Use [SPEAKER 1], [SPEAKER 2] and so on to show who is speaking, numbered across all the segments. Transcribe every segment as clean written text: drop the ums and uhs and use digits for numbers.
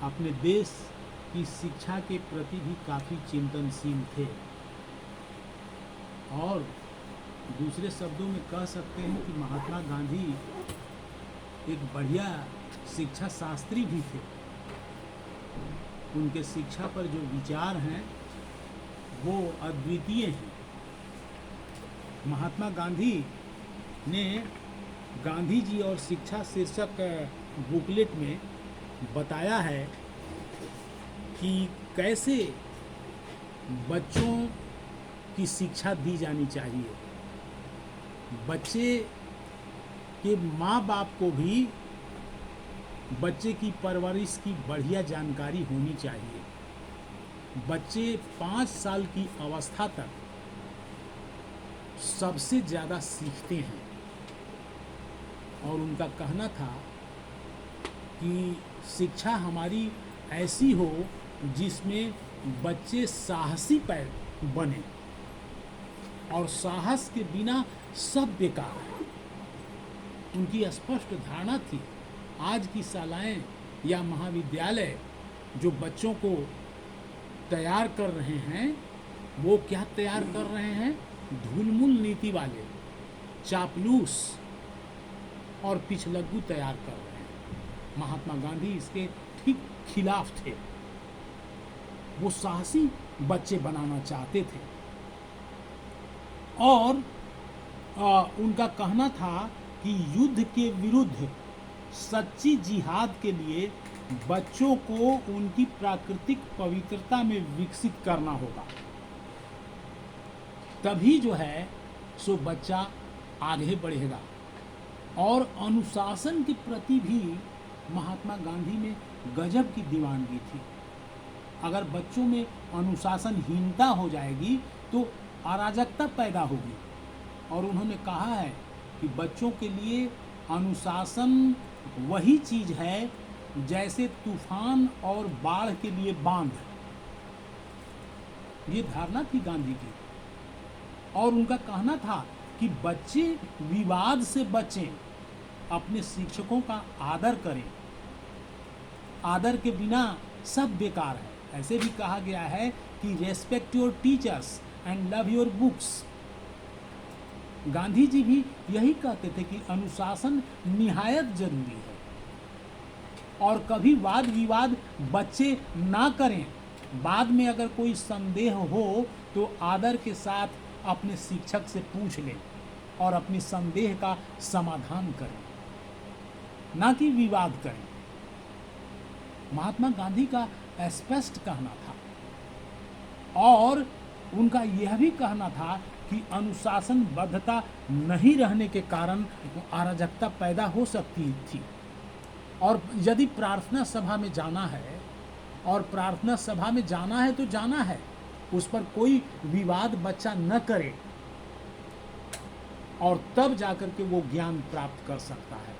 [SPEAKER 1] अपने देश की शिक्षा के प्रति भी काफ़ी चिंतनशील थे और दूसरे शब्दों में कह सकते हैं कि महात्मा गांधी एक बढ़िया शिक्षा शास्त्री भी थे। उनके शिक्षा पर जो विचार हैं वो अद्वितीय हैं। महात्मा गांधी ने गांधी जी और शिक्षा शीर्षक बुकलेट में बताया है कि कैसे बच्चों की शिक्षा दी जानी चाहिए। बच्चे के माँ बाप को भी बच्चे की परवरिश की बढ़िया जानकारी होनी चाहिए। बच्चे 5 साल की अवस्था तक सबसे ज़्यादा सीखते हैं और उनका कहना था कि शिक्षा हमारी ऐसी हो जिसमें बच्चे साहसी बने और साहस के बिना सब बेकार है। उनकी स्पष्ट धारणा थी आज की शालाएं या महाविद्यालय जो बच्चों को तैयार कर रहे हैं वो क्या तैयार कर रहे हैं? धूलमुल नीति वाले, चापलूस और पिछलग्गू तैयार कर रहे हैं। महात्मा गांधी इसके ठीक खिलाफ थे। वो साहसी बच्चे बनाना चाहते थे और उनका कहना था कि युद्ध के विरुद्ध सच्ची जिहाद के लिए बच्चों को उनकी प्राकृतिक पवित्रता में विकसित करना होगा, तभी जो है सो बच्चा आगे बढ़ेगा। और अनुशासन के प्रति भी महात्मा गांधी में गजब की दीवानगी थी। अगर बच्चों में अनुशासनहीनता हो जाएगी तो अराजकता पैदा होगी और उन्होंने कहा है कि बच्चों के लिए अनुशासन वही चीज़ है जैसे तूफान और बाढ़ के लिए बांध। ये धारणा थी गांधी की और उनका कहना था कि बच्चे विवाद से बचें, अपने शिक्षकों का आदर करें। आदर के बिना सब बेकार है। ऐसे भी कहा गया है कि respect your teachers and love your books. Gandhi ji भी यही कहते थे कि अनुशासन निहायत जरूरी है और कभी वाद विवाद बच्चे ना करें। बाद में अगर कोई संदेह हो तो आदर के साथ अपने शिक्षक से पूछ लें और अपनी संदेह का समाधान करें, ना कि विवाद करें। महात्मा गांधी का स्पष्ट कहना था और उनका यह भी कहना था कि अनुशासनबद्धता नहीं रहने के कारण अराजकता पैदा हो सकती थी। और यदि प्रार्थना सभा में जाना है और प्रार्थना सभा में जाना है तो जाना है, उस पर कोई विवाद बच्चा न करे और तब जाकर के वो ज्ञान प्राप्त कर सकता है।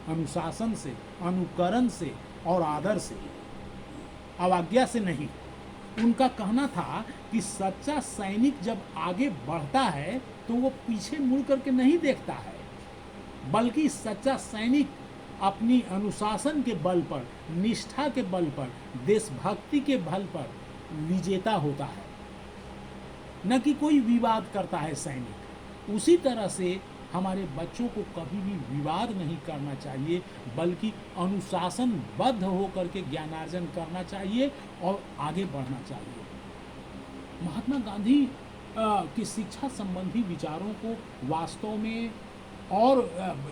[SPEAKER 1] अनुशासन से, अनुकरण से और आदर से, अवज्ञा से नहीं। उनका कहना था कि सच्चा सैनिक जब आगे बढ़ता है तो वो पीछे मुड़ करके नहीं देखता है, बल्कि सच्चा सैनिक अपनी अनुशासन के बल पर, निष्ठा के बल पर, देशभक्ति के बल पर विजेता होता है, न कि कोई विवाद करता है सैनिक। उसी तरह से हमारे बच्चों को कभी भी विवाद नहीं करना चाहिए, बल्कि अनुशासनबद्ध होकर के ज्ञानार्जन करना चाहिए और आगे बढ़ना चाहिए। महात्मा गांधी की शिक्षा संबंधी विचारों को वास्तव में और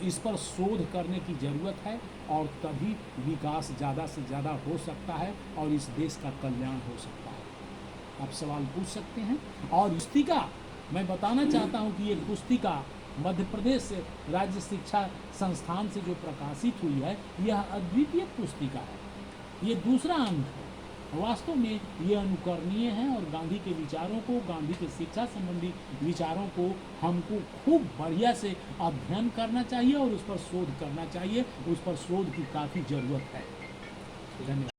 [SPEAKER 1] इस पर शोध करने की ज़रूरत है और तभी विकास ज़्यादा से ज़्यादा हो सकता है और इस देश का कल्याण हो सकता है। आप सवाल पूछ सकते हैं। और पुस्तिका मैं बताना चाहता हूं कि ये पुस्तिका मध्य प्रदेश राज्य शिक्षा संस्थान से जो प्रकाशित हुई है, यह अद्वितीय पुस्तिका है। ये दूसरा अंक है। वास्तव में ये अनुकरणीय है और गांधी के विचारों को, गांधी के शिक्षा संबंधी विचारों को हमको खूब बढ़िया से अध्ययन करना चाहिए और उस पर शोध करना चाहिए। उस पर शोध की काफ़ी ज़रूरत है। धन्यवाद।